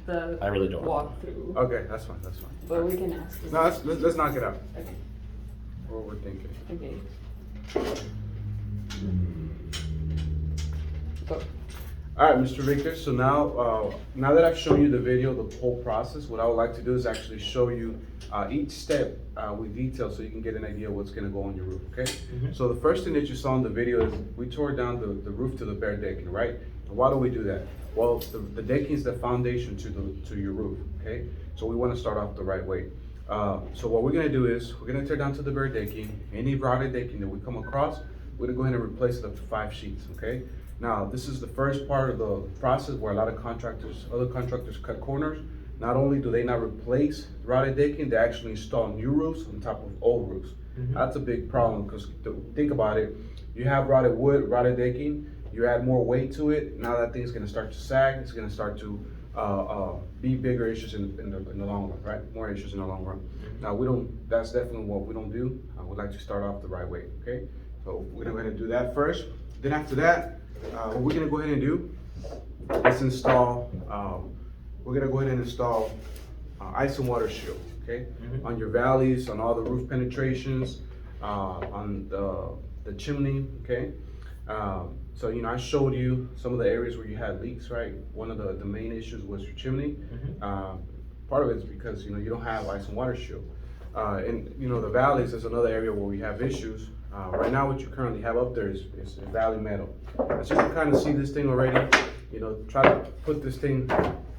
the I really don't. walkthrough. Okay, that's fine, that's fine. But we can ask him. No, let's knock it out. Okay. What we're thinking. Okay. Go. All right, Mr. Victor, so now that I've shown you the video, the whole process, what I would like to do is actually show you each step with detail so you can get an idea of what's gonna go on your roof, okay? So the first thing that you saw in the video is we tore down the roof to the bare decking, right? And why do we do that? Well, the decking is the foundation to your roof, okay? So we wanna start off the right way. So what we're gonna do is, we're gonna tear down to the bare decking. Any rotted decking that we come across, we're gonna go ahead and replace it up to 5 sheets, okay? Now, this is the first part of the process where a lot of other contractors cut corners. Not only do they not replace rotted decking, they actually install new roofs on top of old roofs. That's a big problem because think about it. You have rotted wood, rotted decking, you add more weight to it. Now that thing's gonna start to sag, it's gonna start to be bigger issues in the long run, right? More issues in the long run. Now, that's definitely what we don't do. I would like to start off the right way, okay? So we're gonna go ahead and do that first. Then after that, what we're gonna go ahead and do is install, ice and water shield, okay? On your valleys, on all the roof penetrations, on the chimney, okay? So, you know, I showed you some of the areas where you had leaks, right? One of the main issues was your chimney. Part of it is because, you know, you don't have ice and water shield. And, you know, the valleys is another area where we have issues. Right now, what you currently have up there is valley metal. As you can kind of see this thing already, you know, try to put this thing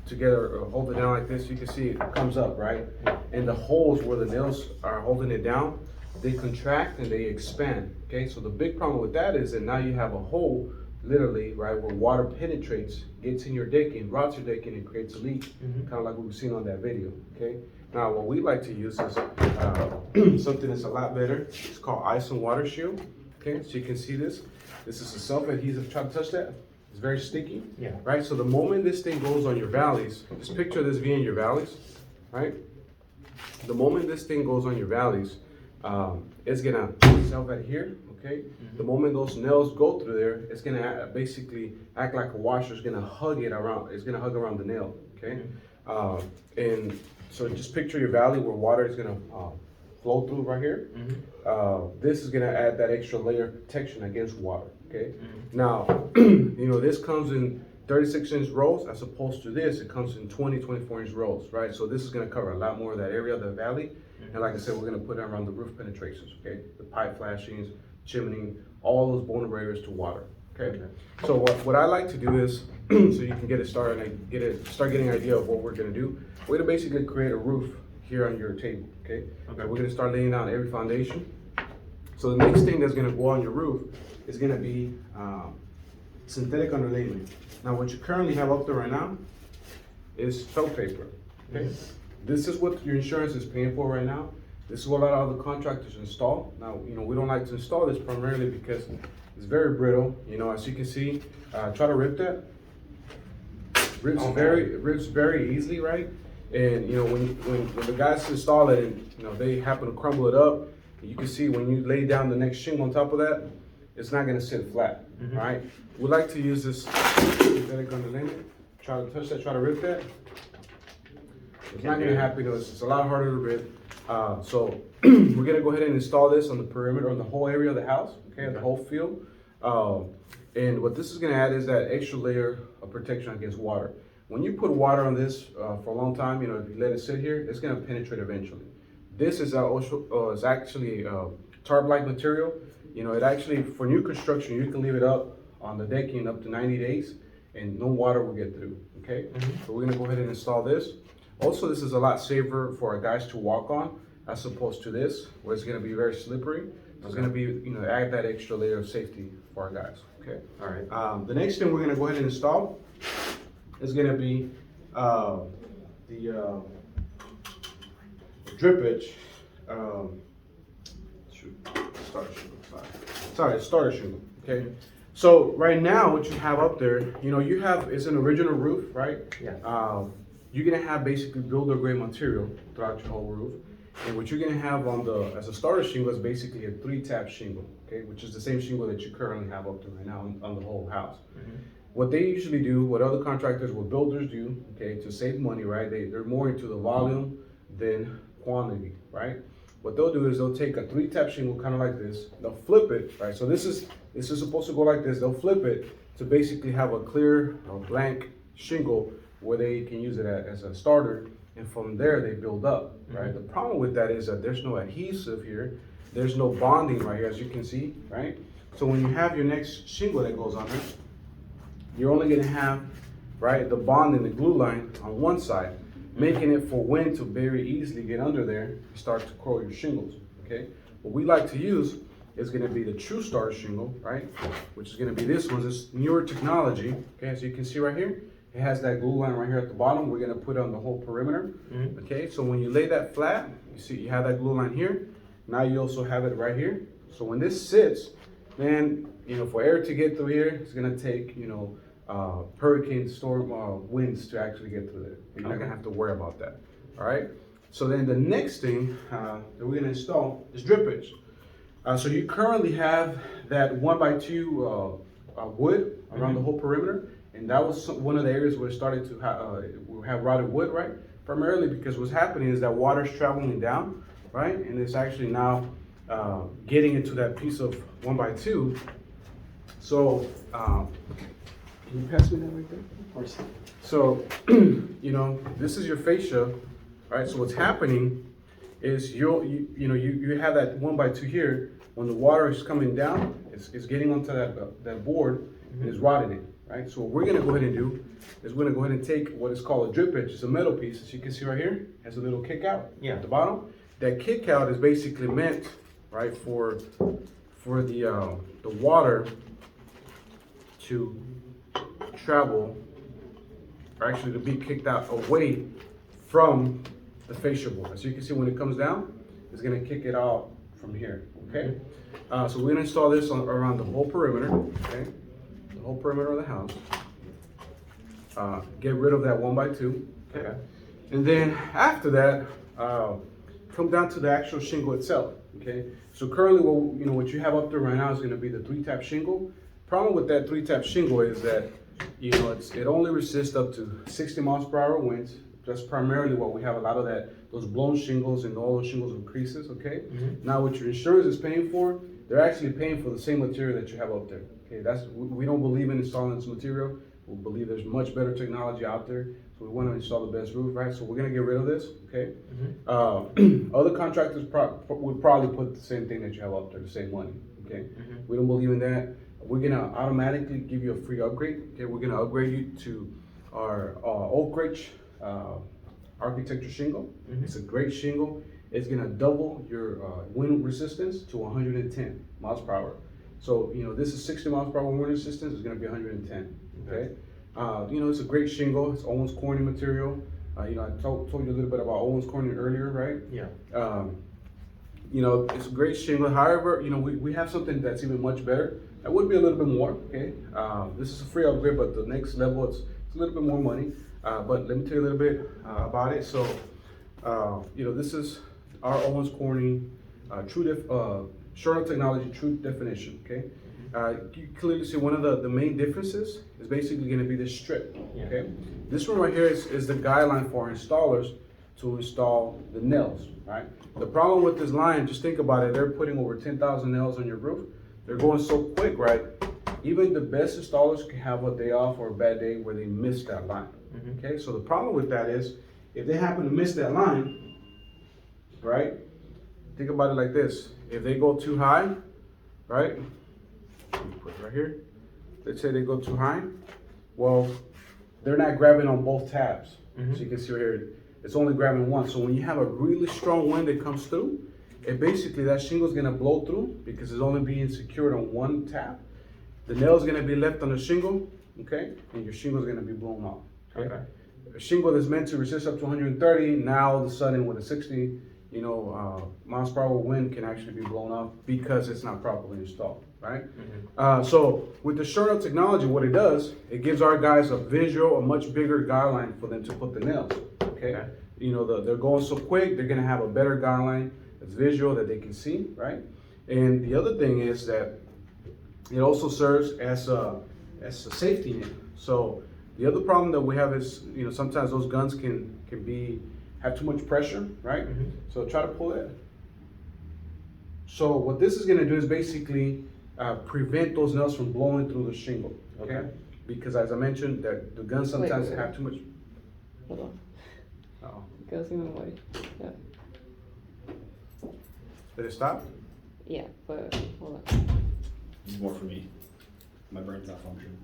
together or hold it down like this. You can see it comes up, right? And the holes where the nails are holding it down, they contract and they expand, okay? So the big problem with that is that now you have a hole, literally, right, where water penetrates, gets in your decking, rots your decking, and creates a leak, kind of like we've seen on that video, okay? Now, what we like to use is something that's a lot better. It's called ice and water shield, okay? So you can see this. This is a self-adhesive. Try to touch that. It's very sticky, right? So the moment this thing goes on your valleys, just picture this being your valleys, right? The moment this thing goes on your valleys, it's gonna self-adhere, okay? The moment those nails go through there, it's gonna basically act like a washer. It's gonna hug it around. It's gonna hug around the nail, okay? And so just picture your valley where water is gonna flow through right here. This is gonna add that extra layer of protection against water, okay? Now, you know, this comes in 36-inch rolls as opposed to this, it comes in 24-inch rolls, right? So this is gonna cover a lot more of that area of the valley. And like I said, we're gonna put it around the roof penetrations, okay? The pipe flashings, chimney, all those vulnerable areas to water, okay? So what I like to do is, so you can get it started and start getting an idea of what we're gonna do. We're gonna basically create a roof here on your table, okay? We're gonna start laying down every foundation. So the next thing that's gonna go on your roof is gonna be synthetic underlayment. Now, what you currently have up there right now is felt paper, okay? This is what your insurance is paying for right now. This is what a lot of other contractors install. Now, you know, we don't like to install this primarily because it's very brittle. You know, as you can see, try to rip that. Rips very easily, right? And you know, when the guys install it and you know they happen to crumble it up, you can see when you lay down the next shingle on top of that, it's not gonna sit flat, right? We like to use this synthetic underlayment. Try to touch that, try to rip that. It's not gonna happen. It's a lot harder to rip. So we're gonna go ahead and install this on the perimeter, on the whole area of the house, okay, the whole field. And what this is gonna add is that extra layer of protection against water. When you put water on this for a long time, you know, if you let it sit here, it's gonna penetrate eventually. This is actually tarp-like material. You know, it actually, for new construction, you can leave it up on the decking up to 90 days and no water will get through, okay? So we're gonna go ahead and install this. Also, this is a lot safer for our guys to walk on as opposed to this, where it's gonna be very slippery. It's gonna be, you know, add that extra layer of safety for our guys, okay? All right. The next thing we're gonna go ahead and install is gonna be the drip edge. Starter shingle, okay? So right now, what you have up there, you know, it's an original roof, right? Yeah. You're gonna have basically builder grade material throughout your whole roof. And what you're gonna have as a starter shingle is basically a 3-tap shingle, okay? Which is the same shingle that you currently have up there right now on the whole house. what they usually do, what other contractors, what builders do, okay, to save money, right? They're more into the volume than quantity, right? What they'll do is they'll take a 3-tap shingle, kind of like this. They'll flip it, right? So this is supposed to go like this. They'll flip it to basically have a clear or blank shingle where they can use it as a starter, and from there they build up, right? The problem with that is that there's no adhesive here. There's no bonding right here, as you can see, right? So when you have your next shingle that goes on there, you're only gonna have, right, the bond and the glue line on one side, making it for wind to very easily get under there and start to curl your shingles, okay? What we like to use is gonna be the true starter shingle, right? Which is gonna be this one, this newer technology, okay? As you can see right here, it has that glue line right here at the bottom. We're gonna put it on the whole perimeter, okay? So when you lay that flat, you see you have that glue line here. Now you also have it right here. So when this sits, then, you know, for air to get through here, it's gonna take, you know, hurricane storm winds to actually get through there. You're not gonna have to worry about that. All right. So then the next thing that we're gonna install is drippage. So you currently have that 1x2 wood around the whole perimeter, and that was one of the areas where it started to have rotted wood, right? Primarily because what's happening is that water's traveling down, right, and it's actually now getting into that piece of 1x2. So can you pass me that right there? Of course. So, you know, this is your fascia, right? So what's happening is you have that 1x2 here. When the water is coming down, it's getting onto that board and it's rotting it, right? So what we're gonna go ahead and do is we're gonna go ahead and take what is called a drip edge. It's a metal piece, as you can see right here. It has a little kick out at the bottom. That kick out is basically meant, right, for the water to travel, or actually to be kicked out away from the fascia board. As you can see, when it comes down, it's gonna kick it out from here, okay? So we're gonna install this around the whole perimeter, okay? The whole perimeter of the house. Get rid of that 1x2, okay? And then after that, come down to the actual shingle itself, okay? So currently, what you have up there right now is gonna be the 3-tap shingle. Problem with that 3-tap shingle is that, you know, it only resists up to 60 miles per hour winds. That's primarily what we have a lot of those blown shingles and all those shingles with creases, okay? Now what your insurance is paying for, they're actually paying for the same material that you have up there, okay? We don't believe in installing this material. We believe there's much better technology out there, so we want to install the best roof, right? So we're gonna get rid of this, okay? Other contractors would probably put the same thing that you have up there, the same money, okay? We don't believe in that. We're gonna automatically give you a free upgrade, okay? We're gonna upgrade you to our Oak Ridge architecture shingle. It's a great shingle. It's gonna double your wind resistance to 110 miles per hour. So, you know, this is 60 miles per hour wind resistance, it's gonna be 110, okay? You know, it's a great shingle. It's Owens Corning material. You know, I told you a little bit about Owens Corning earlier, right? Yeah. You know, it's a great shingle. However, you know, we have something that's even much better. That would be a little bit more, okay? This is a free upgrade, but the next level, it's a little bit more money. But let me tell you a little bit about it. So, you know, this is our Owens Corning Shingle technology true definition, okay? You clearly see one of the main differences is basically gonna be this strip, okay? This one right here is the guideline for our installers to install the nails, right? The problem with this line, just think about it, they're putting over 10,000 nails on your roof. They're going so quick, right? Even the best installers can have a day off or a bad day where they miss that line, okay? So the problem with that is, if they happen to miss that line, right? Think about it like this. If they go too high, right? Let me put it right here. Let's say they go too high. Well, they're not grabbing on both tabs. So you can see right here, it's only grabbing one. So when you have a really strong wind that comes through, basically that shingle is gonna blow through because it's only being secured on one tab. The nail is gonna be left on the shingle, okay? And your shingle is gonna be blown off, okay? A shingle that's meant to resist up to 130, now all of a sudden with a 60, miles per hour wind can actually be blown off because it's not properly installed, right? So with the Shingle technology, what it does, it gives our guys a much bigger guideline for them to put the nails, okay? You know, they're going so quick, they're gonna have a better guideline that's visual that they can see, right? And the other thing is that it also serves as a safety net, So the other problem that we have is, you know, sometimes those guns can have too much pressure, right? So try to pull it. So what this is gonna do is basically prevent those nails from blowing through the shingle, okay? Because as I mentioned, that the guns sometimes have too much. Hold on. Oh, Goes in the way. Yeah. did it stop? Yeah, but hold on. It's more for me. My brain's not functioning.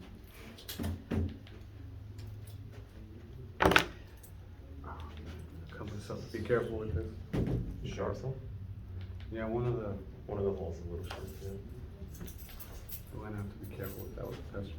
Come this up. Be careful with this. Sharp. Yeah, one of the. One of the holes is a little sharp, yeah. We're gonna have to be careful with that with the customer.